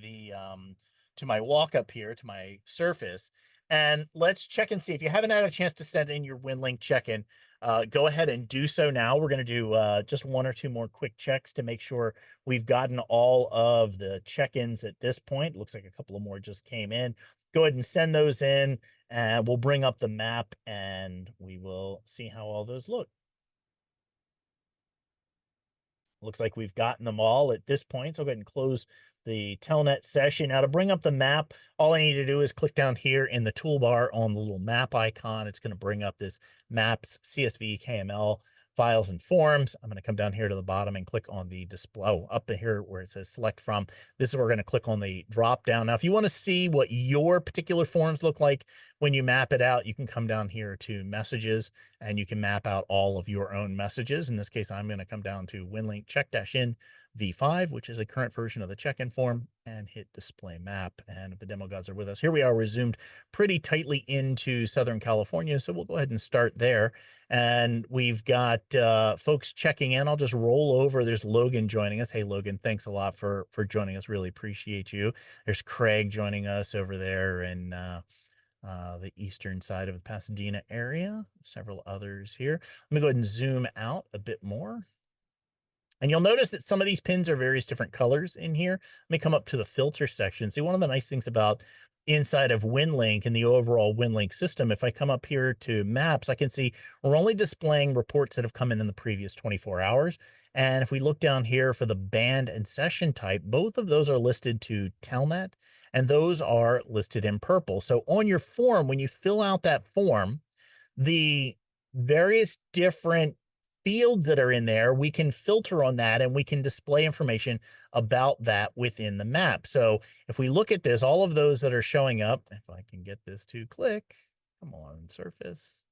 Speaker 1: my walk up here to my surface, and let's check and see. If you haven't had a chance to send in your Winlink check-in, go ahead and do so now. We're going to do just one or two more quick checks to make sure we've gotten all of the check-ins at this point. Looks like a couple of more just came in. Go ahead and send those in, and we'll bring up the map and we will see how all those look. Looks like we've gotten them all at this point. So I'll go ahead and close the Telnet session. Now to bring up the map, all I need to do is click down here in the toolbar on the little map icon. It's going to bring up this maps, CSV, KML files and forms. I'm going to come down here to the bottom and click on the display. Oh, up here where it says select from. This is where we're going to click on the drop down. Now, if you want to see what your particular forms look like when you map it out, you can come down here to messages and you can map out all of your own messages. In this case, I'm going to come down to Winlink check-in V5, which is a current version of the check-in form, and hit display map. And if the demo gods are with us, here we are resumed pretty tightly into Southern California. So we'll go ahead and start there. And we've got folks checking in. I'll just roll over. There's Logan joining us. Hey, Logan, thanks a lot for joining us. Really appreciate you. There's Craig joining us over there in the eastern side of the Pasadena area. Several others here. Let me go ahead and zoom out a bit more. And you'll notice that some of these pins are various different colors in here. Let me come up to the filter section. See, one of the nice things about inside of Winlink and the overall Winlink system, if I come up here to maps, I can see we're only displaying reports that have come in the previous 24 hours. And if we look down here for the band and session type, both of those are listed to Telnet, and those are listed in purple. So on your form, when you fill out that form, the various different fields that are in there, we can filter on that and we can display information about that within the map. So if we look at this, all of those that are showing up, if I can get this to click, come on, surface.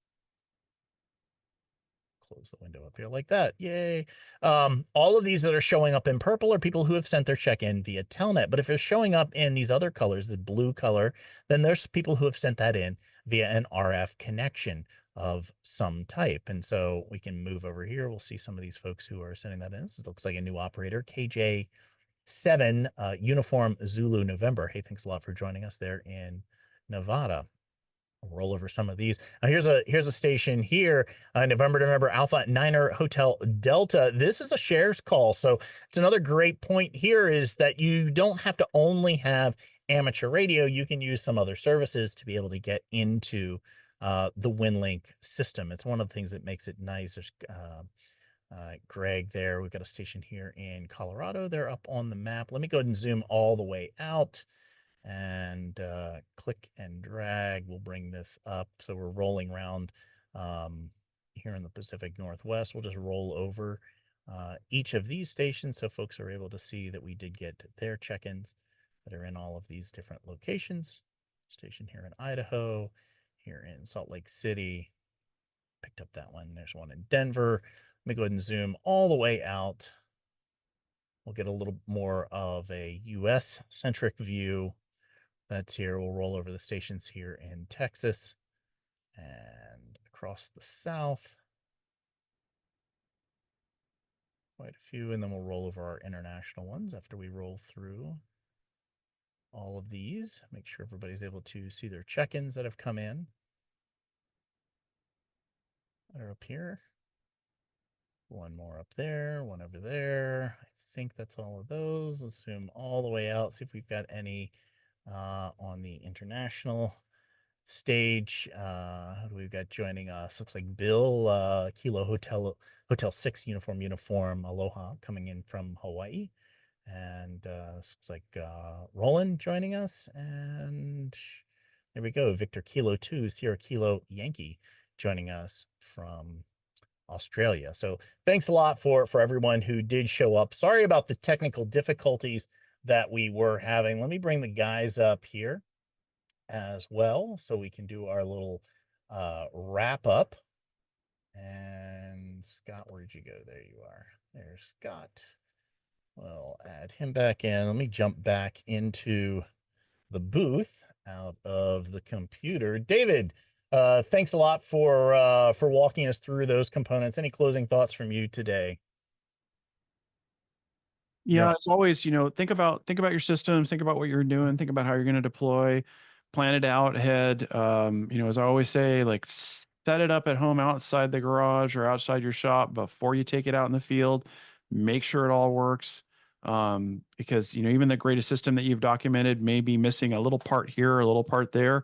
Speaker 1: Close the window up here like that. Yay. All of these that are showing up in purple are people who have sent their check-in via Telnet. But if it's showing up in these other colors, the blue color, then there's people who have sent that in via an RF connection of some type. And so we can move over here. We'll see some of these folks who are sending that in. This looks like a new operator, KJ7 Uniform Zulu November. Hey, thanks a lot for joining us there in Nevada. I'll roll over some of these. Here's a station here, November to November Alpha Niner Hotel Delta. This is a shares call. So it's another great point here is that you don't have to only have amateur radio. You can use some other services to be able to get into the Winlink system. It's one of the things that makes it nice. There's Greg there. We've got a station here in Colorado. They're up on the map. Let me go ahead and zoom all the way out and click and drag. We'll bring this up. So we're rolling around here in the Pacific Northwest. We'll just roll over each of these stations so folks are able to see that we did get their check-ins that are in all of these different locations. Station here in Idaho, here in Salt Lake City. Picked up that one. There's one in Denver. Let me go ahead and zoom all the way out. We'll get a little more of a US centric view. That's here. We'll roll over the stations here in Texas and across the South. Quite a few, and then we'll roll over our international ones after we roll through all of these. Make sure everybody's able to see their check-ins that have come in. That are up here. One more up there, one over there. I think that's all of those. Let's zoom all the way out, see if we've got any on the international stage. Who do we've got joining us? Looks like Bill, Kilo Hotel 6 uniform Aloha coming in from Hawaii. And looks like Roland joining us. And there we go. Victor Kilo 2, Sierra Kilo Yankee joining us from Australia. So thanks a lot for everyone who did show up. Sorry about the technical difficulties that we were having. Let me bring the guys up here as well so we can do our little wrap up. And Scott, where'd you go? There you are. There's Scott. We'll add him back in. Let me jump back into the booth out of the computer. David, thanks a lot for walking us through those components. Any closing thoughts from you today?
Speaker 2: Yeah, as always, you know, think about your systems, think about what you're doing, think about how you're going to deploy, plan it out ahead. You know, as I always say, like set it up at home outside the garage or outside your shop before you take it out in the field. Make sure it all works. Because you know, even the greatest system that you've documented may be missing a little part here, a little part there.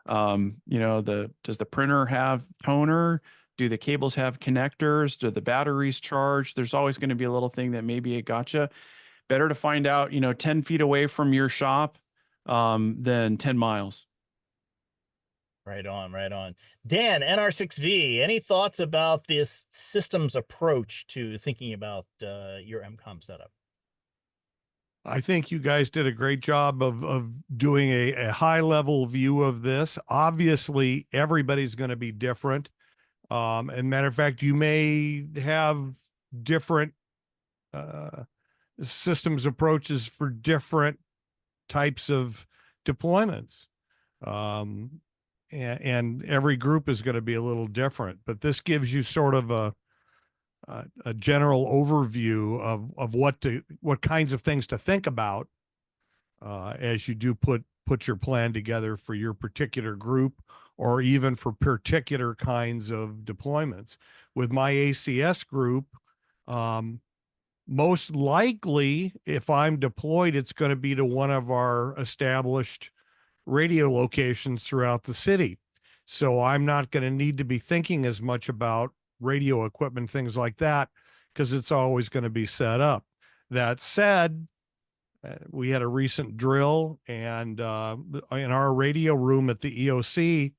Speaker 2: You know, does the printer have toner? Do the cables have connectors? Do the batteries charge? There's always going to be a little thing that maybe it gotcha. Better to find out, you know, 10 feet away from your shop than 10 miles.
Speaker 1: Right on, right on. Dan, NR6V, any thoughts about this systems approach to thinking about your EmComm setup?
Speaker 3: I think you guys did a great job of doing a high level view of this. Obviously, everybody's going to be different. And matter of fact, you may have different systems approaches for different types of deployments. And every group is going to be a little different, but this gives you sort of a general overview of what kinds of things to think about as you do put your plan together for your particular group or even for particular kinds of deployments. With my ACS group, most likely, if I'm deployed, it's going to be to one of our established radio locations throughout the city. So I'm not going to need to be thinking as much about radio equipment, things like that, because it's always going to be set up. That said, we had a recent drill, and in our radio room at the EOC,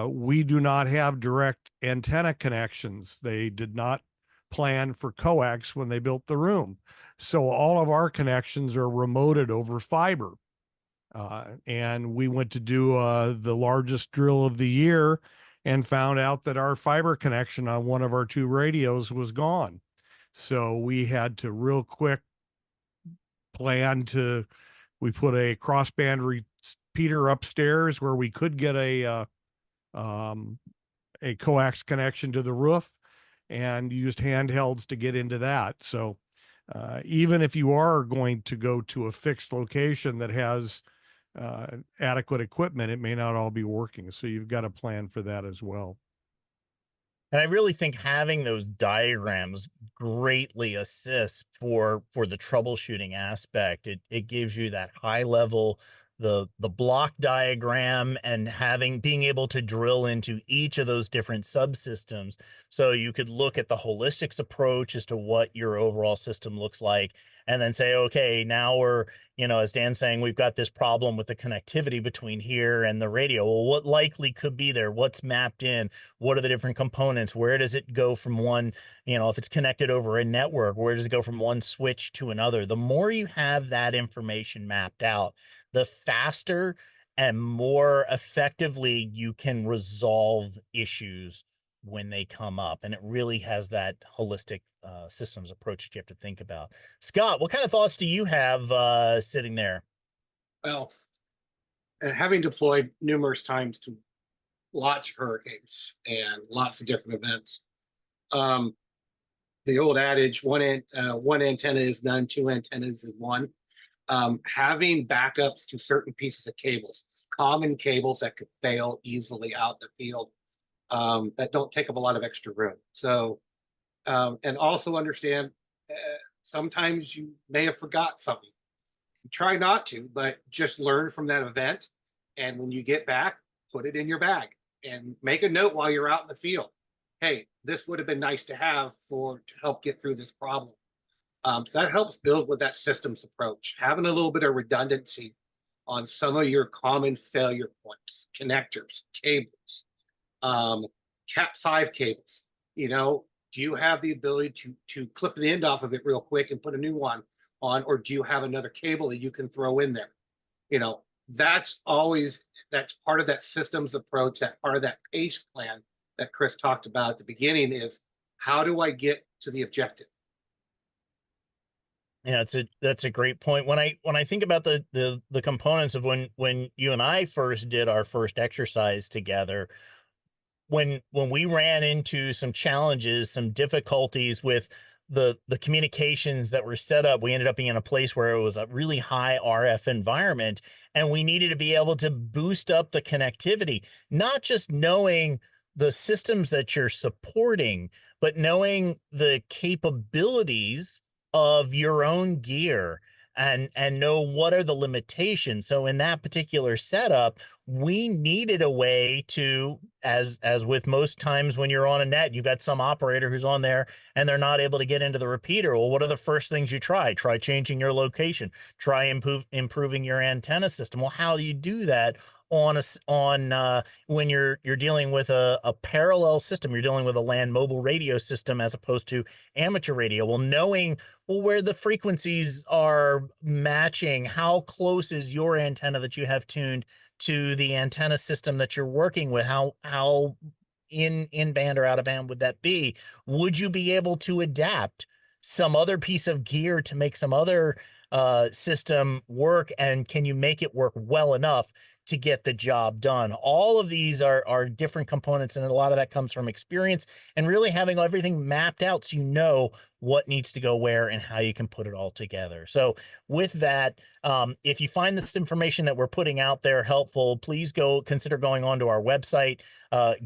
Speaker 3: we do not have direct antenna connections. They did not plan for coax when they built the room. So all of our connections are remoted over fiber. And we went to do the largest drill of the year and found out that our fiber connection on one of our two radios was gone. So we had to real quick plan to, we put a crossband repeater upstairs where we could get a coax connection to the roof, and used handhelds to get into that. So even if you are going to go to a fixed location that has adequate equipment, it may not all be working. So you've got to plan for that as well.
Speaker 1: And I really think having those diagrams greatly assists for the troubleshooting aspect. It gives you that high level, the block diagram, and being able to drill into each of those different subsystems. So you could look at the holistics approach as to what your overall system looks like, and then say, okay, now we're, you know, as Dan's saying, we've got this problem with the connectivity between here and the radio. Well, what likely could be there? What's mapped in? What are the different components? Where does it go from one, you know, if it's connected over a network, where does it go from one switch to another? The more you have that information mapped out, the faster and more effectively you can resolve issues when they come up, and it really has that holistic systems approach that you have to think about. Scott, what kind of thoughts do you have sitting there?
Speaker 4: Well, having deployed numerous times to lots of hurricanes and lots of different events, the old adage, one antenna is none, two antennas is one. Having backups to certain pieces of cables, common cables that could fail easily out in the field, that don't take up a lot of extra room. So, and also understand, sometimes you may have forgot something. Try not to, but just learn from that event. And when you get back, put it in your bag and make a note while you're out in the field. Hey, this would have been nice to have to help get through this problem. So that helps build with that systems approach, having a little bit of redundancy on some of your common failure points, connectors, cables, Cat5 cables. You know, do you have the ability to clip the end off of it real quick and put a new one on, or do you have another cable that you can throw in there? You know, that's part of that systems approach, that part of that PACE plan that Chris talked about at the beginning is, how do I get to the objective?
Speaker 1: Yeah, that's a great point. When I think about the components of when you and I first did our first exercise together, when we ran into some challenges, some difficulties with the communications that were set up, we ended up being in a place where it was a really high RF environment, and we needed to be able to boost up the connectivity, not just knowing the systems that you're supporting, but knowing the capabilities of your own gear and know what are the limitations. So in that particular setup, we needed a way to, as with most times when you're on a net, you've got some operator who's on there and they're not able to get into the repeater. Well, what are the first things you try? Try changing your location, try improving your antenna system. Well, how do you do that on when you're dealing with a parallel system? You're dealing with a land mobile radio system as opposed to amateur radio. Well, knowing where the frequencies are matching, how close is your antenna that you have tuned to the antenna system that you're working with, how in band or out of band would that be? Would you be able to adapt some other piece of gear to make some other system work, and can you make it work well enough to get the job done? All of these are different components, and a lot of that comes from experience and really having everything mapped out so you know what needs to go where and how you can put it all together. So with that, if you find this information that we're putting out there helpful, please consider going onto our website,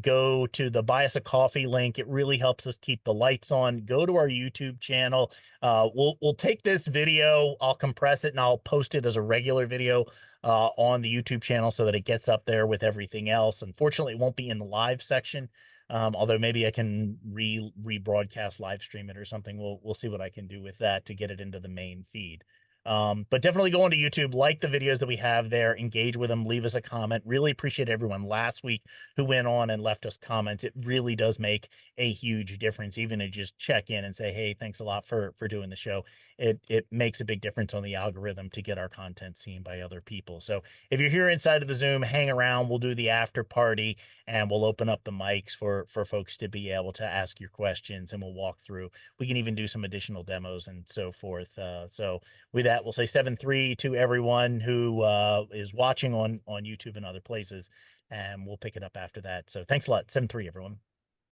Speaker 1: go to the Buy Us a Coffee link. It really helps us keep the lights on. Go to our YouTube channel. We'll take this video, I'll compress it, and I'll post it as a regular video on the YouTube channel so that it gets up there with everything else. Unfortunately, it won't be in the live section. Although maybe I can rebroadcast live stream it or something. We'll see what I can do with that to get it into the main feed. But definitely go onto YouTube, like the videos that we have there, engage with them, leave us a comment. Really appreciate everyone last week who went on and left us comments. It really does make a huge difference, even to just check in and say, hey, thanks a lot for doing the show. It makes a big difference on the algorithm to get our content seen by other people. So if you're here inside of the Zoom, hang around. We'll do the after party and we'll open up the mics for folks to be able to ask your questions, and we'll walk through. We can even do some additional demos and so forth. So with that, we'll say 7-3 to everyone who is watching on YouTube and other places, and we'll pick it up after that. So thanks a lot. 7-3, everyone.